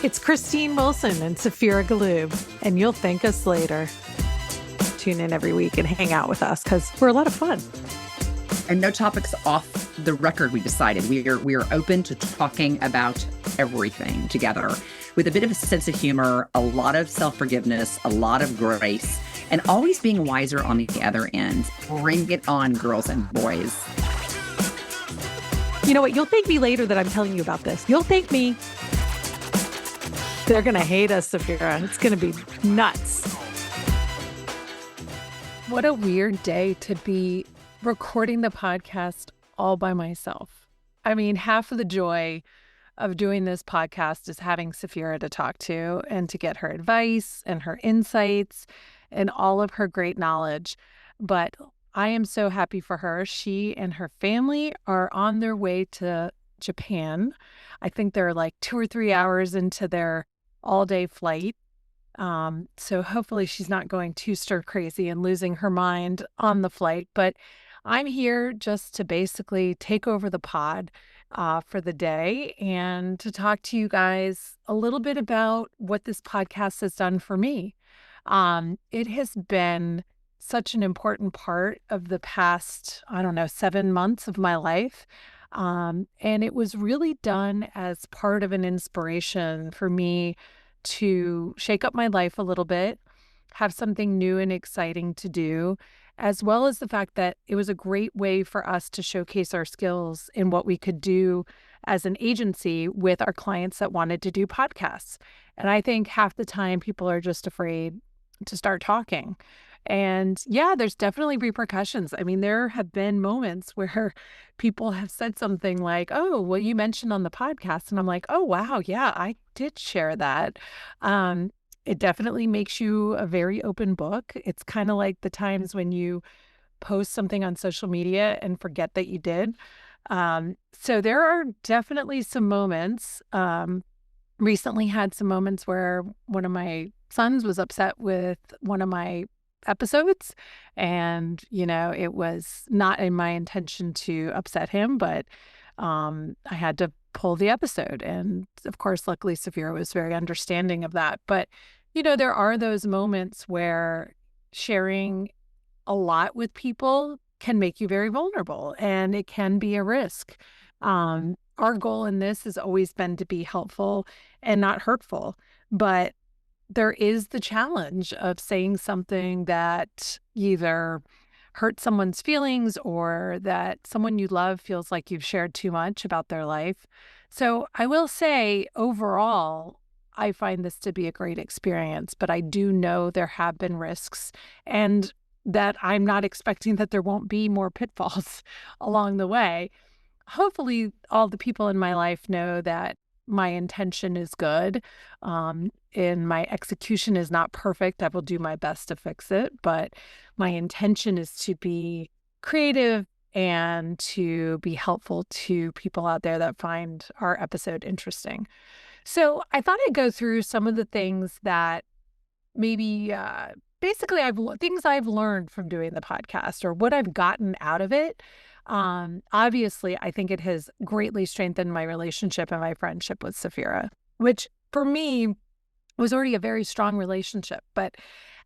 It's Christine Wilson and Saphira Galoob, and you'll thank us later. Tune in every week and hang out with us because we're a lot of fun. And no topics off the record, we decided. We are open to talking about everything together with a bit of a sense of humor, a lot of self-forgiveness, a lot of grace, and always being wiser on the other end. Bring it on, girls and boys. You know what? You'll thank me later that I'm telling you about this. You'll thank me. They're going to hate us, Saphira. It's going to be nuts. What a weird day to be recording the podcast all by myself. I mean, half of the joy of doing this podcast is having Saphira to talk to and to get her advice and her insights and all of her great knowledge. But I am so happy for her. She and her family are on their way to Japan. I think they're like 2 or 3 hours into their all-day flight. So hopefully she's not going too stir crazy and losing her mind on the flight. But I'm here just to basically take over the pod for the day and to talk to you guys a little bit about what this podcast has done for me. It has been such an important part of the past, 7 months of my life. And it was really done as part of an inspiration for me to shake up my life a little bit, have something new and exciting to do, as well as the fact that it was a great way for us to showcase our skills in what we could do as an agency with our clients that wanted to do podcasts. And I think half the time people are just afraid to start talking. And yeah, there's definitely repercussions. I mean, there have been moments where people have said something like, oh, well, you mentioned on the podcast. And I'm like, oh, wow, yeah, I did share that. It definitely makes you a very open book. It's kind of like the times when you post something on social media and forget that you did. So there are definitely some moments. Recently had some moments where one of my sons was upset with one of my episodes, and it was not in my intention to upset him, but I had to pull the episode, and of course luckily Saphira was very understanding of that. But there are those moments where sharing a lot with people can make you very vulnerable, and it can be a risk. Our goal in this has always been to be helpful and not hurtful, but there is the challenge of saying something that either hurts someone's feelings or that someone you love feels like you've shared too much about their life. So I will say overall, I find this to be a great experience, but I do know there have been risks and that I'm not expecting that there won't be more pitfalls along the way. Hopefully all the people in my life know that my intention is good, and my execution is not perfect. I will do my best to fix it, but my intention is to be creative and to be helpful to people out there that find our episode interesting. So I thought I'd go through some of the things that maybe basically things I've learned from doing the podcast or what I've gotten out of it. Obviously, I think it has greatly strengthened my relationship and my friendship with Saphira, which for me was already a very strong relationship. But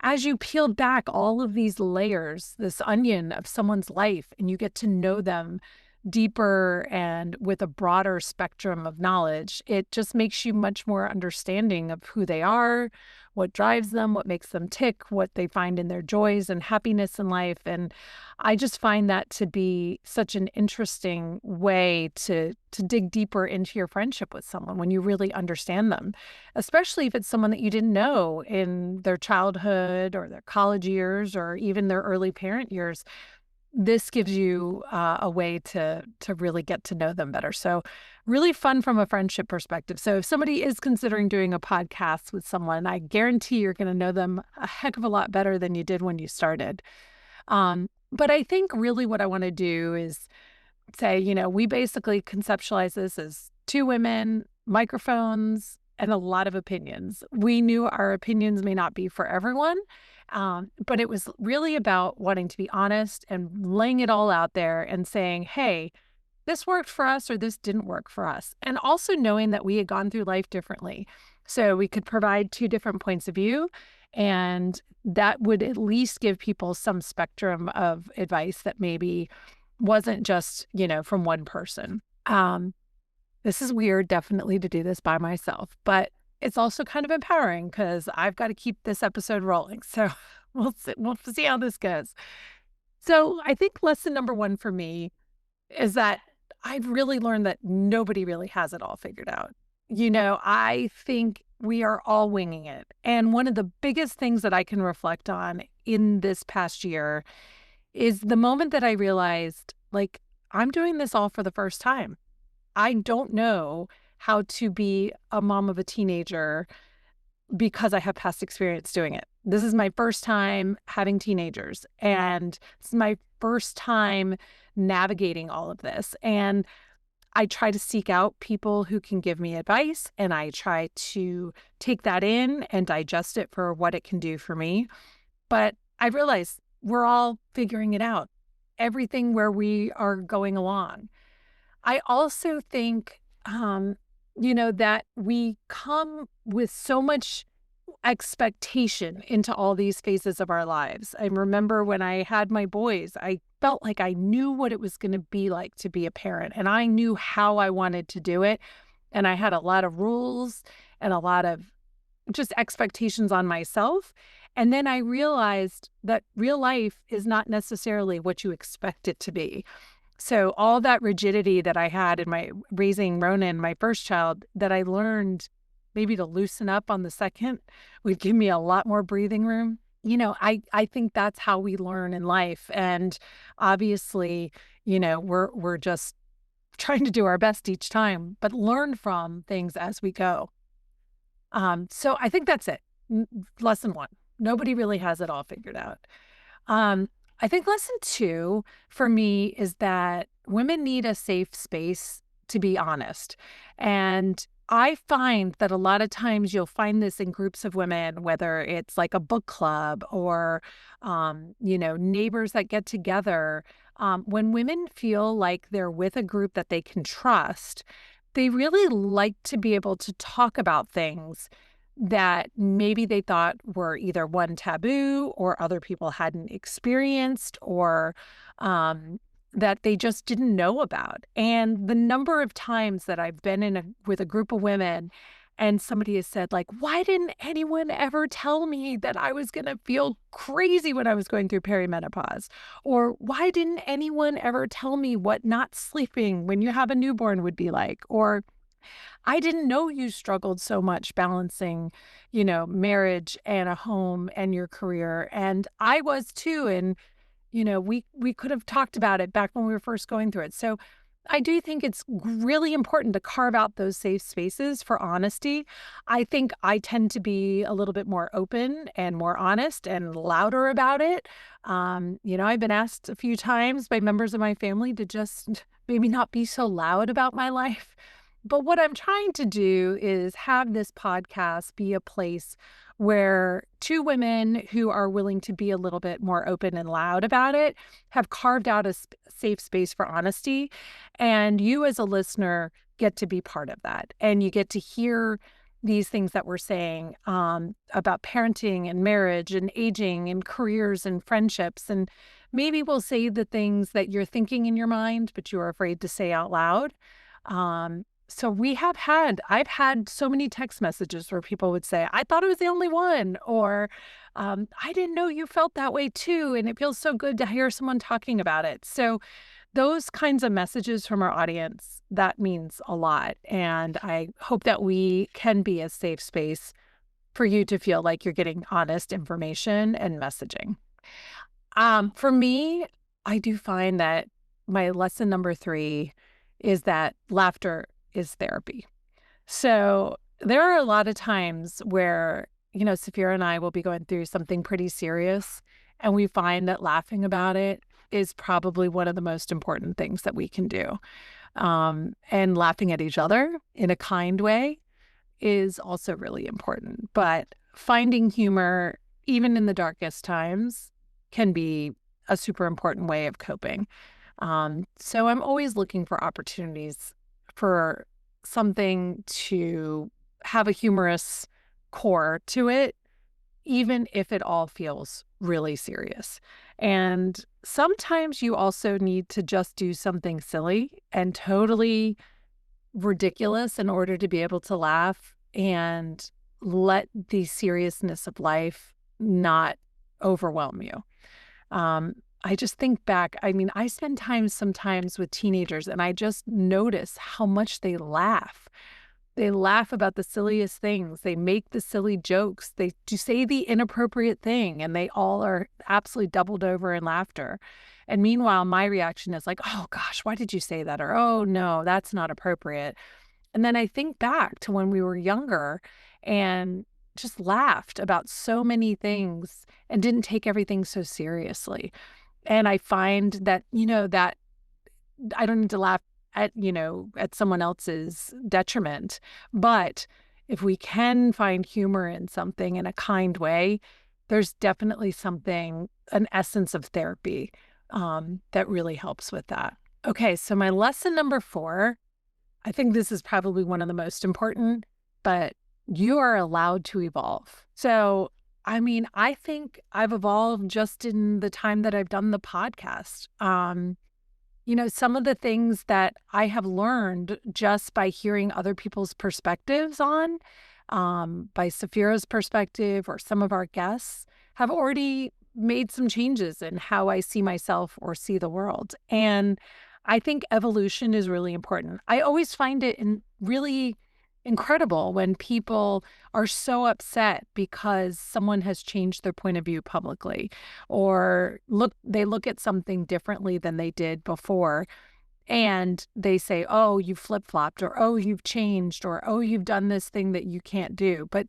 as you peel back all of these layers, this onion of someone's life, and you get to know them deeper and with a broader spectrum of knowledge, it just makes you much more understanding of who they are, what drives them, what makes them tick, what they find in their joys and happiness in life. And I just find that to be such an interesting way to dig deeper into your friendship with someone when you really understand them, especially if it's someone that you didn't know in their childhood or their college years or even their early parent years. This gives you a way to really get to know them better. So really fun from a friendship perspective. So if somebody is considering doing a podcast with someone, I guarantee you're going to know them a heck of a lot better than you did when you started. But I think really what I want to do is say, we basically conceptualize this as 2 women, microphones, and a lot of opinions. We knew our opinions may not be for everyone, but it was really about wanting to be honest and laying it all out there and saying, hey, this worked for us or this didn't work for us. And also knowing that we had gone through life differently. So we could provide two different points of view, and that would at least give people some spectrum of advice that maybe wasn't just, from one person. This is weird, definitely, to do this by myself, but it's also kind of empowering because I've got to keep this episode rolling. So we'll see how this goes. So I think lesson number one for me is that I've really learned that nobody really has it all figured out. I think we are all winging it. And one of the biggest things that I can reflect on in this past year is the moment that I realized, like, I'm doing this all for the first time. I don't know how to be a mom of a teenager because I have past experience doing it. This is my first time having teenagers, and this is my first time navigating all of this. And I try to seek out people who can give me advice, and I try to take that in and digest it for what it can do for me. But I realize we're all figuring it out, everything where we are going along. I also think, that we come with so much expectation into all these phases of our lives. I remember when I had my boys, I felt like I knew what it was going to be like to be a parent, and I knew how I wanted to do it. And I had a lot of rules and a lot of just expectations on myself. And then I realized that real life is not necessarily what you expect it to be. So all that rigidity that I had in my raising Ronan, my first child, that I learned maybe to loosen up on the second would give me a lot more breathing room. I think that's how we learn in life. And obviously, we're just trying to do our best each time, but learn from things as we go. So I think that's it. Lesson one, nobody really has it all figured out. I think lesson two for me is that women need a safe space to be honest. And I find that a lot of times you'll find this in groups of women, whether it's like a book club or, neighbors that get together. When women feel like they're with a group that they can trust, they really like to be able to talk about things that maybe they thought were either one, taboo, or other people hadn't experienced, or that they just didn't know about. And the number of times that I've been with a group of women and somebody has said, like, why didn't anyone ever tell me that I was going to feel crazy when I was going through perimenopause? Or why didn't anyone ever tell me what not sleeping when you have a newborn would be like? Or I didn't know you struggled so much balancing, marriage and a home and your career. And I was too. And, we could have talked about it back when we were first going through it. So I do think it's really important to carve out those safe spaces for honesty. I think I tend to be a little bit more open and more honest and louder about it. I've been asked a few times by members of my family to just maybe not be so loud about my life. But what I'm trying to do is have this podcast be a place where two women who are willing to be a little bit more open and loud about it have carved out a safe space for honesty. And you as a listener get to be part of that. And you get to hear these things that we're saying about parenting and marriage and aging and careers and friendships. And maybe we'll say the things that you're thinking in your mind, but you're afraid to say out loud. So I've had so many text messages where people would say, I thought I was the only one, or I didn't know you felt that way too. And it feels so good to hear someone talking about it. So those kinds of messages from our audience, that means a lot. And I hope that we can be a safe space for you to feel like you're getting honest information and messaging. For me, I do find that my lesson number 3 is that laughter is therapy. So there are a lot of times where, Saphira and I will be going through something pretty serious, and we find that laughing about it is probably one of the most important things that we can do. And laughing at each other in a kind way is also really important. But finding humor, even in the darkest times, can be a super important way of coping. So I'm always looking for opportunities for something to have a humorous core to it, even if it all feels really serious. And sometimes you also need to just do something silly and totally ridiculous in order to be able to laugh and let the seriousness of life not overwhelm you. I just think back, I mean, I spend time sometimes with teenagers and I just notice how much they laugh. They laugh about the silliest things. They make the silly jokes. They do say the inappropriate thing, and they all are absolutely doubled over in laughter. And meanwhile, my reaction is like, oh gosh, why did you say that? Or, oh no, that's not appropriate. And then I think back to when we were younger and just laughed about so many things and didn't take everything so seriously. And I find that, that I don't need to laugh at someone else's detriment. But if we can find humor in something in a kind way, there's definitely something, an essence of therapy that really helps with that. Okay, so my lesson number 4, I think this is probably one of the most important, but you are allowed to evolve. So, I mean, I think I've evolved just in the time that I've done the podcast. Some of the things that I have learned just by hearing other people's perspectives by Saphira's perspective or some of our guests, have already made some changes in how I see myself or see the world. And I think evolution is really important. I always find it really incredible when people are so upset because someone has changed their point of view publicly, or they look at something differently than they did before, and they say, oh, you flip-flopped, or oh, you've changed, or oh, you've done this thing that you can't do. But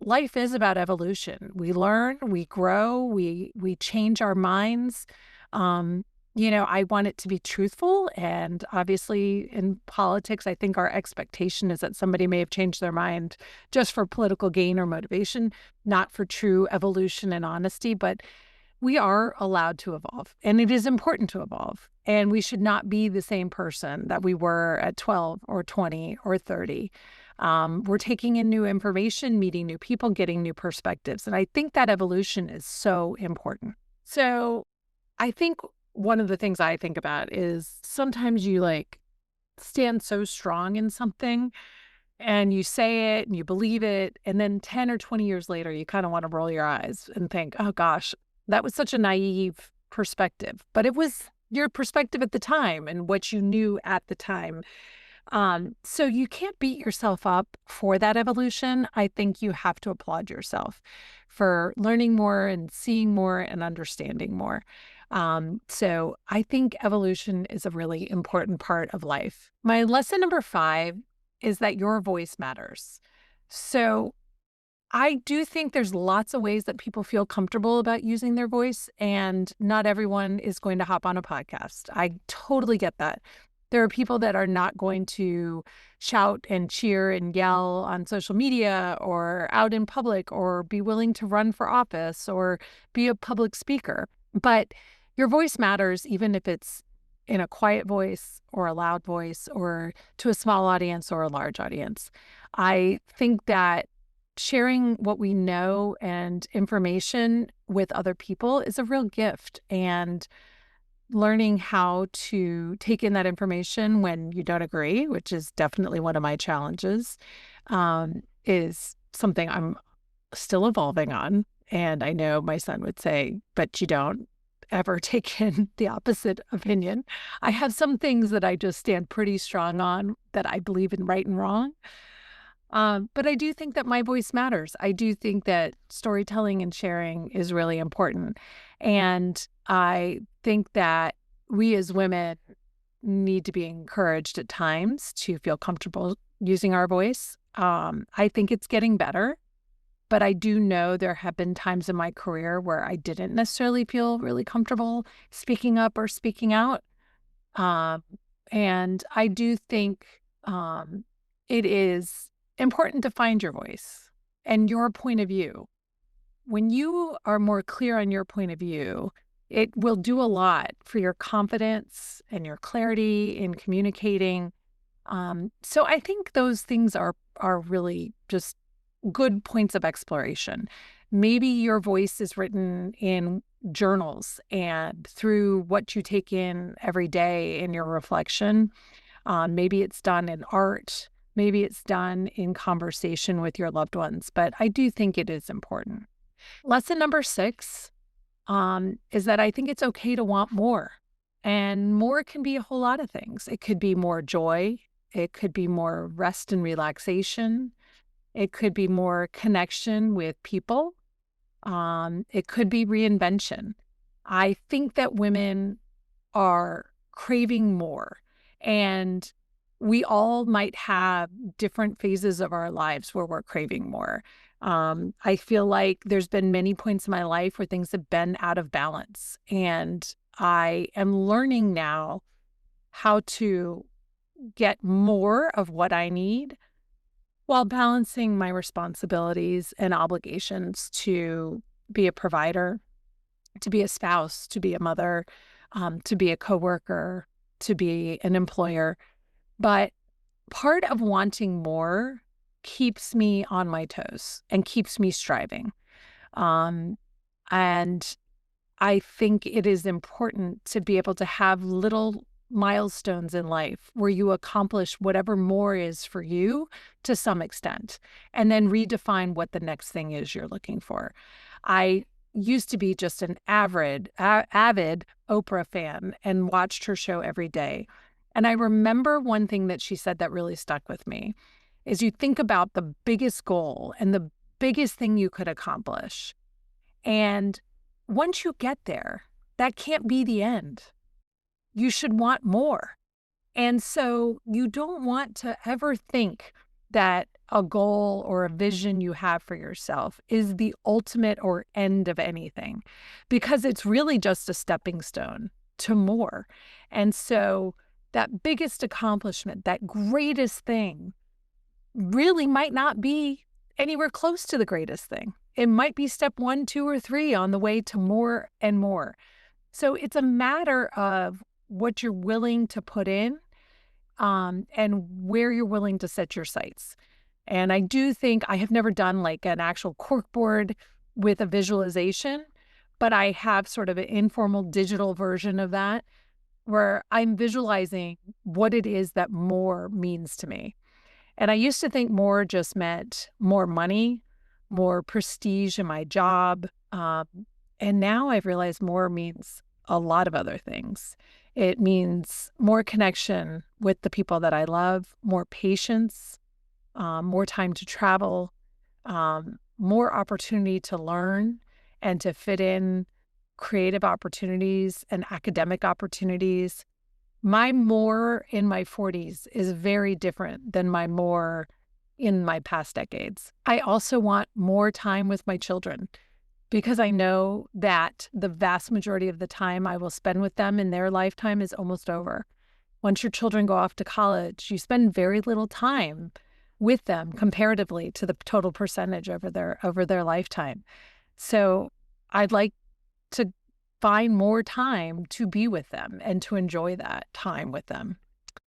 life is about evolution. We learn, we grow, we change our minds. I want it to be truthful. And obviously in politics, I think our expectation is that somebody may have changed their mind just for political gain or motivation, not for true evolution and honesty. But we are allowed to evolve, and it is important to evolve. And we should not be the same person that we were at 12 or 20 or 30. We're taking in new information, meeting new people, getting new perspectives. And I think that evolution is so important. So I think one of the things I think about is sometimes you stand so strong in something and you say it and you believe it. And then 10 or 20 years later, you kind of want to roll your eyes and think, oh gosh, that was such a naive perspective. But it was your perspective at the time and what you knew at the time. So you can't beat yourself up for that evolution. I think you have to applaud yourself for learning more and seeing more and understanding more. So I think evolution is a really important part of life. My lesson number 5 is that your voice matters. So I do think there's lots of ways that people feel comfortable about using their voice, and not everyone is going to hop on a podcast. I totally get that. There are people that are not going to shout and cheer and yell on social media or out in public or be willing to run for office or be a public speaker. But your voice matters, even if it's in a quiet voice or a loud voice or to a small audience or a large audience. I think that sharing what we know and information with other people is a real gift, and learning how to take in that information when you don't agree, which is definitely one of my challenges, is something I'm still evolving on. And I know my son would say, but you don't ever take in the opposite opinion. I have some things that I just stand pretty strong on, that I believe in right and wrong. But I do think that my voice matters. I do think that storytelling and sharing is really important. And I think that we as women need to be encouraged at times to feel comfortable using our voice. I think it's getting better, but I do know there have been times in my career where I didn't necessarily feel really comfortable speaking up or speaking out. And I do think it is important to find your voice and your point of view. When you are more clear on your point of view, It will do a lot for your confidence and your clarity in communicating. So I think those things are really just good points of exploration. Maybe your voice is written in journals and through what you take in every day in your reflection. Maybe it's done in art. Maybe it's done in conversation with your loved ones. But I do think it is important. Lesson number 6 is that I think it's okay to want more. And more can be a whole lot of things. It could be more joy. It could be more rest and relaxation. It could be more connection with people. It could be reinvention. I think that women are craving more. And we all might have different phases of our lives where we're craving more. I feel like there's been many points in my life where things have been out of balance. And I am learning now how to get more of what I need while balancing my responsibilities and obligations to be a provider, to be a spouse, to be a mother, to be a coworker, to be an employer. But part of wanting more keeps me on my toes and keeps me striving. Um, and I think it is important to be able to have little milestones in life where you accomplish whatever more is for you to some extent, and then redefine what the next thing is you're looking for. I used to be just an avid Oprah fan and watched her show every day. And I remember one thing that she said that really stuck with me is you think about the biggest goal and the biggest thing you could accomplish. And once you get there, that can't be the end. You should want more. And so you don't want to ever think that a goal or a vision you have for yourself is the ultimate or end of anything, because it's really just a stepping stone to more. And so that biggest accomplishment, that greatest thing, really might not be anywhere close to the greatest thing. It might be step 1, 2, or 3 on the way to more and more. So it's a matter of what you're willing to put in, and where you're willing to set your sights. And I do think I have never done like an actual corkboard with a visualization, but I have sort of an informal digital version of that where I'm visualizing what it is that more means to me. And I used to think more just meant more money, more prestige in my job. And now I've realized more means a lot of other things. It means more connection with the people that I love, more patience, more time to travel, more opportunity to learn and to fit in creative opportunities and academic opportunities. My more in my 40s is very different than my more in my past decades. I also want more time with my children because I know that the vast majority of the time I will spend with them in their lifetime is almost over. Once your children go off to college, you spend very little time with them comparatively to the total percentage over their lifetime. So I'd like to find more time to be with them and to enjoy that time with them.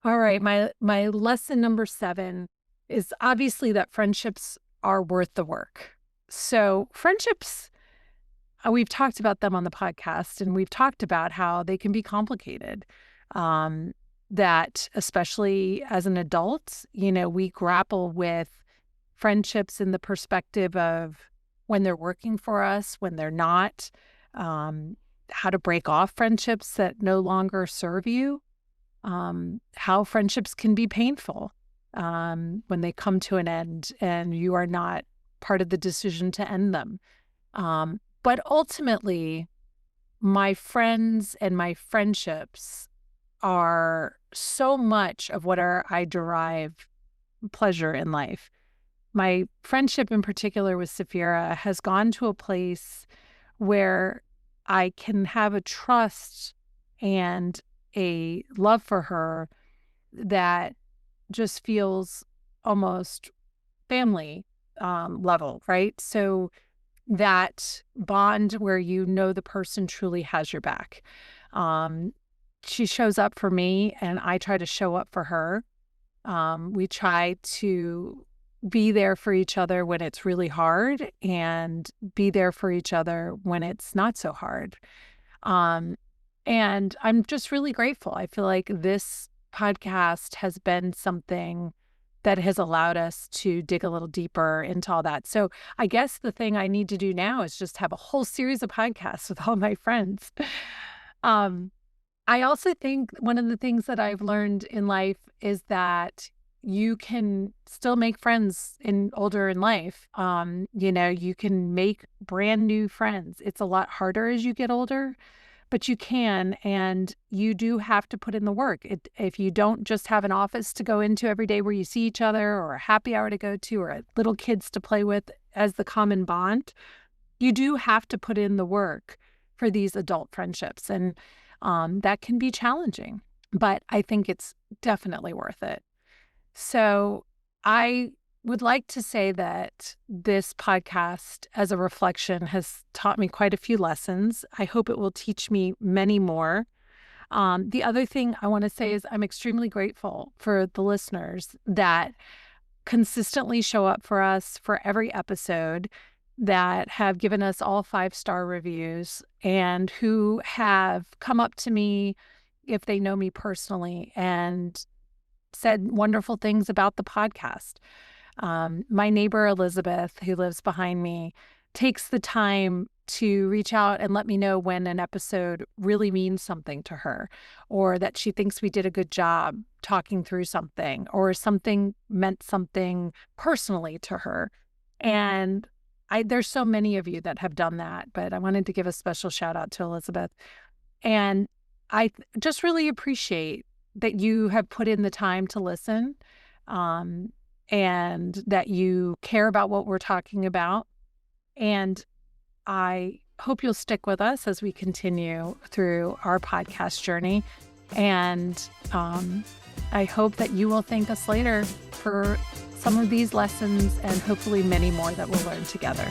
All right, my lesson number 7 is obviously that friendships are worth the work. So friendships, we've talked about them on the podcast, and we've talked about how they can be complicated. That especially as an adult, we grapple with friendships in the perspective of when they're working for us, when they're not, how to break off friendships that no longer serve you, how friendships can be painful when they come to an end and you are not part of the decision to end them. But ultimately, my friends and my friendships are so much of what I derive pleasure in life. My friendship in particular with Saphira has gone to a place where I can have a trust and a love for her that just feels almost family level, right? So that bond where you know the person truly has your back. She shows up for me and I try to show up for her. We try to be there for each other when it's really hard and be there for each other when it's not so hard. Um, and I'm just really grateful. I feel like this podcast has been something that has allowed us to dig a little deeper into all that. So I guess the thing I need to do now is just have a whole series of podcasts with all my friends. Um, I also think one of the things that I've learned in life is that you can still make friends older in life. You can make brand new friends. It's a lot harder as you get older, but you can, and you do have to put in the work. If you don't just have an office to go into every day where you see each other, or a happy hour to go to, or little kids to play with as the common bond, you do have to put in the work for these adult friendships. And that can be challenging, but I think it's definitely worth it. So I would like to say that this podcast as a reflection has taught me quite a few lessons. I hope it will teach me many more. The other thing I want to say is I'm extremely grateful for the listeners that consistently show up for us for every episode, that have given us all 5-star reviews, and who have come up to me if they know me personally and said wonderful things about the podcast. My neighbor, Elizabeth, who lives behind me, takes the time to reach out and let me know when an episode really means something to her, or that she thinks we did a good job talking through something, or something meant something personally to her. And there's so many of you that have done that, but I wanted to give a special shout out to Elizabeth. And I just really appreciate that you have put in the time to listen, and that you care about what we're talking about. And I hope you'll stick with us as we continue through our podcast journey. And I hope that you will thank us later for some of these lessons, and hopefully many more that we'll learn together.